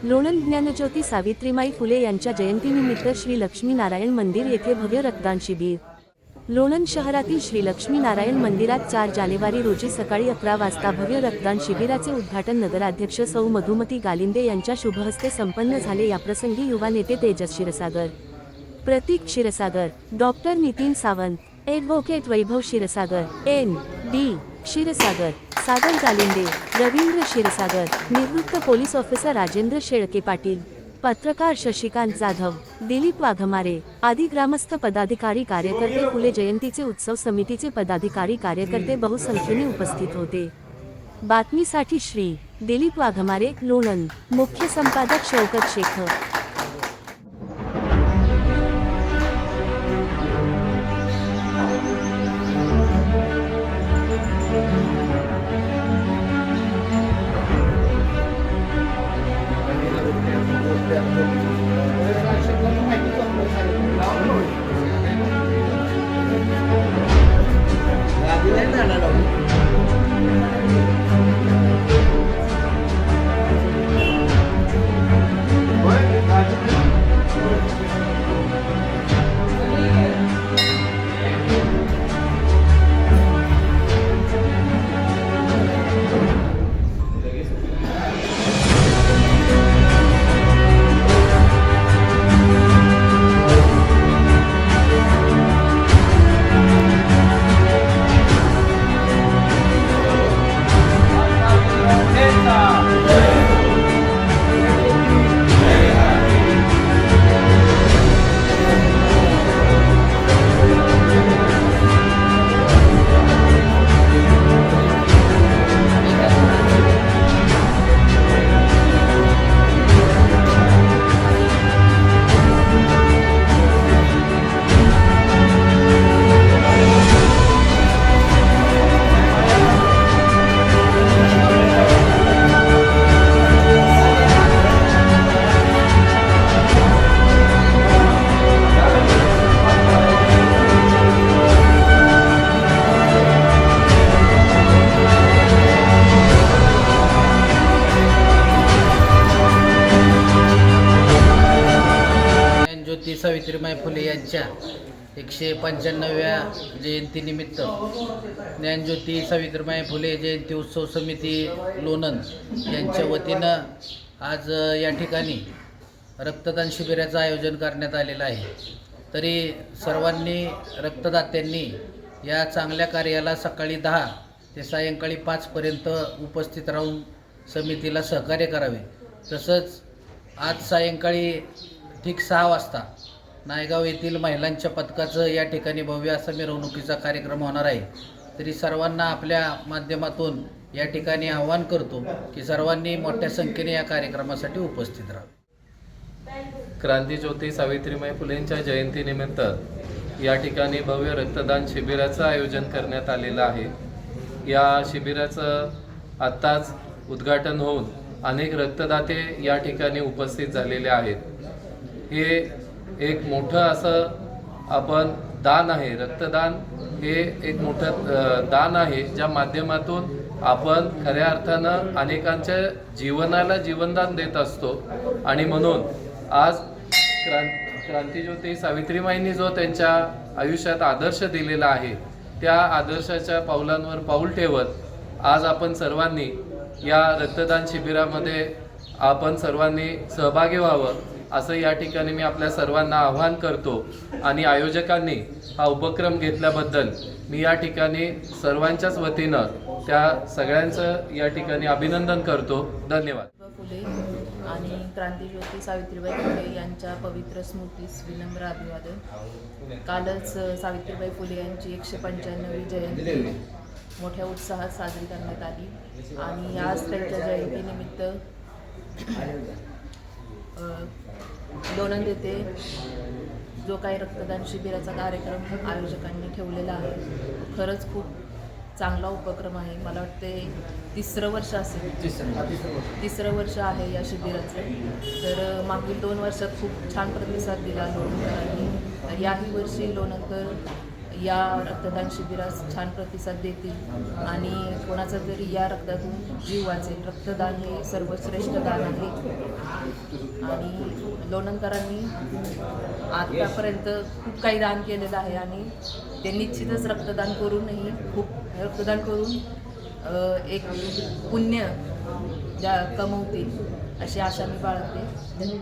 लोणंद ज्ञानज्योती सावित्रीमाई फुले यांच्या जयंतीनिमित्त श्री लक्ष्मीनारायण मंदिर येथे भव्य रक्तदान शिबिर। लोणंद शहरातील श्री लक्ष्मीनारायण मंदिरात 4 जानेवारी रोजी सकाळी 11 वाजता भव्य रक्तदान शिबिराचे उद्घाटन नगराध्यक्ष सौ मधुमती गालिंदे यांच्या शुभहस्ते संपन्न झाले। याप्रसंगी युवा नेते तेजस क्षीरसागर, प्रतीक क्षीरसागर, डॉक्टर नितीन सावंत, ॲडव्होकेट वैभव क्षीरसागर, एन.डी. क्षीरसागर, सागर गालिंदे, रवींद्र क्षीरसागर, निवृत्त पोलीस ऑफिसर राजेंद्र शेळके पाटील, पत्रकार शशिकांत जाधव, दिलीप वाघमारे आदी ग्रामस्थ पदाधिकारी कार्यकर्ते फुले जयंतीचे उत्सव समितीचे पदाधिकारी कार्यकर्ते बहुसंख्येने उपस्थित होते। बातमीसाठी श्री दिलीप वाघमारे, लोणंद। मुख्य संपादक शौकत शेख। सावित्रीमाई फुले यांच्या 195व्या जयंतीनिमित्त ज्ञानज्योती सावित्रीमाई फुले जयंती उत्सव समिती लोणंद यांच्या वतीनं आज या ठिकाणी रक्तदान शिबिराचं आयोजन करण्यात आलेलं आहे। तरी सर्वांनी रक्तदात्यांनी या चांगल्या कार्याला सकाळी 10 ते सायंकाळी 5 पर्यंत उपस्थित राहून समितीला सहकार्य करावे। तसंच आज सायंकाळी ठीक 6 वाजता नायगाव येथील महिलांच्या पथकाचं या ठिकाणी भव्य असा मिरवणुकीचा कार्यक्रम होणार आहे। तरी सर्वांना आपल्या माध्यमातून या ठिकाणी आवाहन करतो की सर्वांनी मोठ्या संख्येने या कार्यक्रमासाठी उपस्थित राहावे। क्रांतीज्योती सावित्रीमाई फुलेंच्या जयंतीनिमित्त या ठिकाणी भव्य रक्तदान शिबिराचं आयोजन करण्यात आलेलं आहे। या शिबिराचं आत्ताच उद्घाटन होऊन अनेक रक्तदाते या ठिकाणी उपस्थित झालेले आहेत। हे एक मोठं असं आपण दान आहे। रक्तदान हे एक मोठं दान आहे, ज्या माध्यमातून आपण खऱ्या अर्थानं अनेकांच्या जीवनाला जीवनदान देत असतो। आणि म्हणून आज क्रांतीज्योती सावित्रीमाईंनी जो त्यांच्या आयुष्यात आदर्श दिलेला आहे, त्या आदर्शाच्या पावलांवर पाऊल ठेवत आज आपण सर्वांनी या रक्तदान शिबिरामध्ये आपण सर्वांनी सहभागी व्हावं असं या ठिकाणी मी आपल्या सर्वांना आवाहन करतो। आणि आयोजकांनी हा उपक्रम घेतल्याबद्दल मी या ठिकाणी सर्वांच्याच वतीनं त्या सगळ्यांचं या ठिकाणी अभिनंदन करतो। धन्यवाद। फुले आणि क्रांतीज्योती सावित्रीबाई फुले यांच्या पवित्र स्मृतीस विनम्र अभिवादन। कालच सावित्रीबाई फुले यांची 195वी जयंती मोठ्या उत्साहात साजरी करण्यात आली आणि आज त्यांच्या जयंतीनिमित्त लोणंद येथे जो काही रक्तदान शिबिराचा कार्यक्रम आयोजकांनी ठेवलेला आहे, खरंच खूप चांगला उपक्रम आहे। मला वाटते 3रं वर्ष असेल, 3रं वर्ष आहे या शिबिराचं। तर मागील 2 वर्षात खूप छान प्रतिसाद दिला लोणंदकरांनी। याही वर्षी लोणंदकर या रक्तदान शिबिरास छान प्रतिसाद देतील आणि कोणाचा तरी या रक्तातून जीव वाचेल. रक्तदान हे सर्वश्रेष्ठ दान आहे आणि लोणंदकरांनी आतापर्यंत खूप काही दान केलेलं आहे आणि ते निश्चितच रक्तदान करून एक पुण्य कमवतील अशी आशा मी बाळगते.